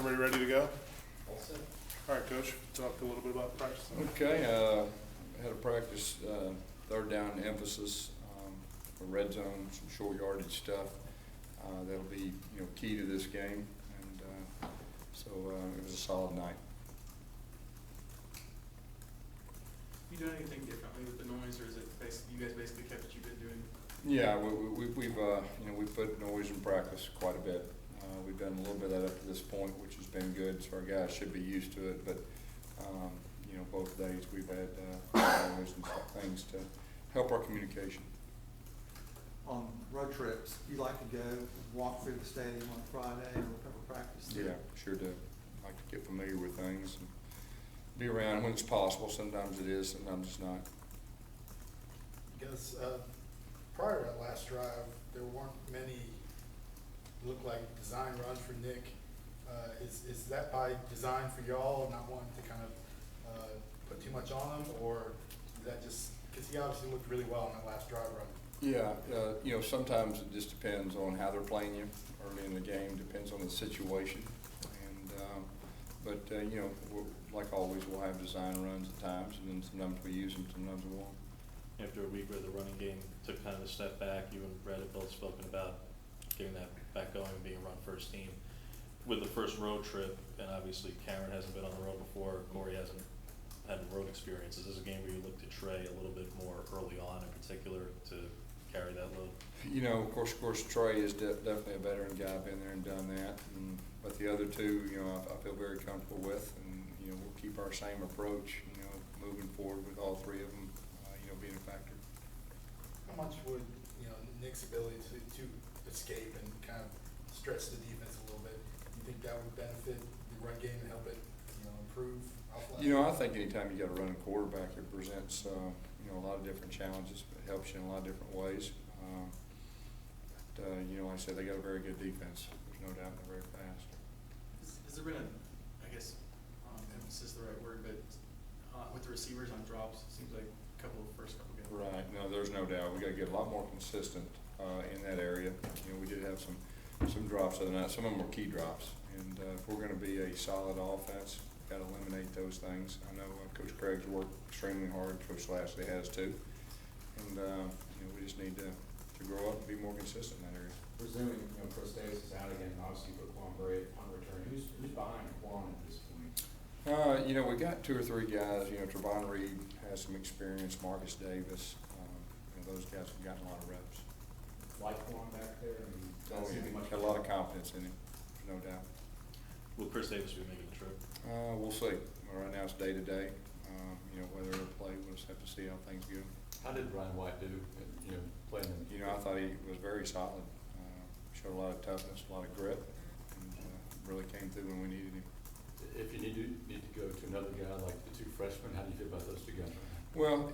Everybody ready to go? All set. All right, Coach, talk a little bit about practice. Okay, had a practice, third down emphasis, for red zone, some short yardage stuff. That'll be, key to this game, and so it was a solid night. You doing anything differently with the noise, or is it basically, you guys basically kept what you've been doing? Yeah, we've put noise in practice quite a bit. We've done a little bit of that up to this point, which has been good, so our guys should be used to it, but, both days we've had noise and things to help our communication. On road trips, you like to go walk through the stadium on Friday or cover practice there? Yeah, sure do. Like to get familiar with things and be around when it's possible. Sometimes it is, sometimes it's not. Because prior to that last drive, there weren't many look like design runs for Nick. Is that by design for y'all, not wanting to kind of put too much on him, or is that just because he obviously looked really well on that last drive run? Yeah, sometimes it just depends on how they're playing you early in the game. Depends on the situation, and but like always, we'll have design runs at times, and then sometimes we use them, sometimes we won't. After a week where the running game took kind of a step back, you and Brett have both spoken about getting that back going and being a run first team. With the first road trip, and obviously Cameron hasn't been on the road before, Corey hasn't had road experience. Is this a game where you look to Trey a little bit more early on in particular to carry that load? Of course, Trey is definitely a veteran guy, been there and done that. But the other two, I feel very comfortable with, and we'll keep our same approach, moving forward with all three of them, being a factor. How much would Nick's ability to escape and kind of stretch the defense a little bit, you think that would benefit the run game and help it improve? I think anytime you got a running quarterback, it presents a lot of different challenges. It helps you in a lot of different ways. Like I said, they got a very good defense. There's no doubt they're very fast. Has there been emphasis is the right word, but with the receivers on drops, it seems like first couple games. Right. No, there's no doubt. We got to get a lot more consistent in that area. We did have some drops the other night. Some of them were key drops, and if we're going to be a solid offense, got to eliminate those things. I know Coach Craig's worked extremely hard. Coach Lashley has too, and we just need to grow up and be more consistent in that area. Presuming Chris Davis is out again, and obviously put Quan Bray on return. Who's behind Quan at this point? We got two or three guys. Trevon Reed has some experience. Marcus Davis. Those guys have gotten a lot of reps. Like Quan back there? Got a lot of confidence in him, no doubt. Will Chris Davis be making the trip? We'll see. Right now it's day to day. Whether it'll play, we'll just have to see how things go. How did Ryan White do? Playing him? I thought he was very solid. Showed a lot of toughness, a lot of grit, and really came through when we needed him. If you need to go to another guy like the two freshmen, how do you feel about those two guys? Well,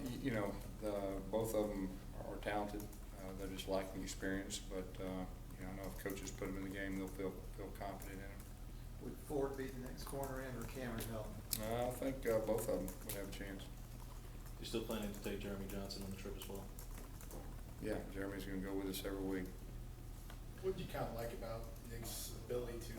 both of them are talented. They're just lacking experience, but I know if coaches put them in the game, they'll feel confident in them. Would Ford be the next corner in, or Cameron Helton? I think both of them would have a chance. You still planning to take Jeremy Johnson on the trip as well? Yeah, Jeremy's going to go with us every week. What do you kind of like about Nick's ability to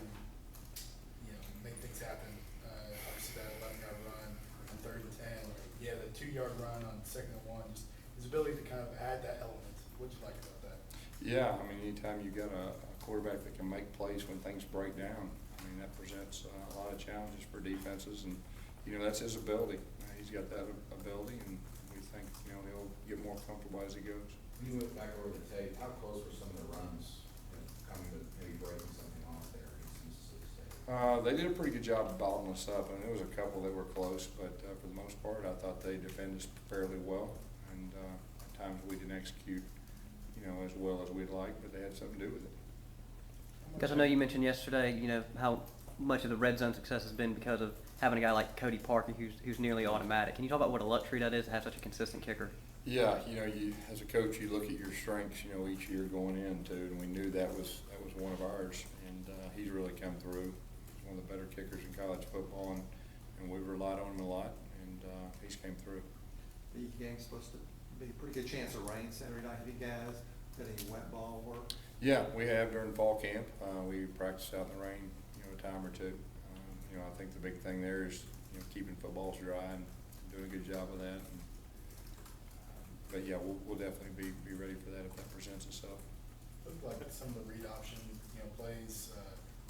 make things happen? Obviously that 11-yard run on 3rd and 10. Yeah, the 2-yard run on 2nd and 1. Just his ability to kind of add that element. What do you like about that? Yeah, anytime you got a quarterback that can make plays when things break down, that presents a lot of challenges for defenses, and that's his ability. He's got that ability, and we think he'll get more comfortable as he goes. When you look back over the tape, how close were some of the runs coming to maybe breaking something off there against Mississippi State? They did a pretty good job of bottling us up, and there was a couple that were close, but for the most part, I thought they defended us fairly well, and at times we didn't execute as well as we'd like, but they had something to do with it. Because I know you mentioned yesterday, how much of the red zone success has been because of having a guy like Cody Parkey who's nearly automatic. Can you talk about what a luxury that is to have such a consistent kicker? Yeah, you as a coach, you look at your strengths, each year going into, and we knew that was one of ours, and he's really come through. He's one of the better kickers in college football, and we've relied on him a lot, and he's came through. The game's supposed to be a pretty good chance of rain Saturday night. Have you guys got any wet ball work? Yeah, we have during fall camp. We practiced out in the rain, a time or two. You know, I think the big thing there is, you know, keeping footballs dry and doing a good job of that. And, but yeah, we'll definitely be ready for that if that presents itself. Looked like some of the read option, plays,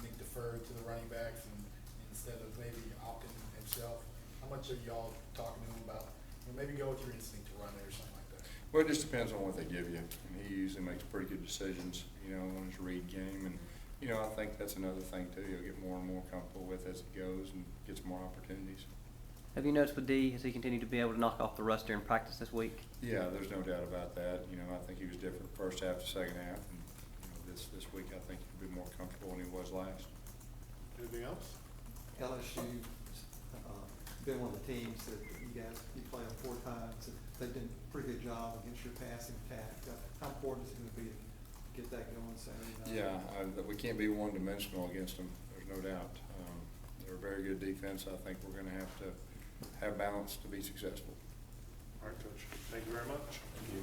Nick deferred to the running backs and instead of maybe opting himself. How much are y'all talking to him about, maybe go with your instinct to run it or something like that? Well, it just depends on what they give you. And he usually makes pretty good decisions, you know, on his read game. And, you know, I think that's another thing too. He'll get more and more comfortable with as he goes and gets more opportunities. Have you noticed with D, has he continued to be able to knock off the rust during practice this week? Yeah, there's no doubt about that. You know, I think he was different first half to second half. And, you know, this week I think he'll be more comfortable than he was last. Anything else? LSU, been one of the teams that you play them 4 times, and they've done a pretty good job against your passing attack. How important is it gonna be to get that going Saturday night? Yeah, we can't be one-dimensional against them. There's no doubt. They're a very good defense. I think we're gonna have to have balance to be successful. All right, Coach. Thank you very much. Thank you.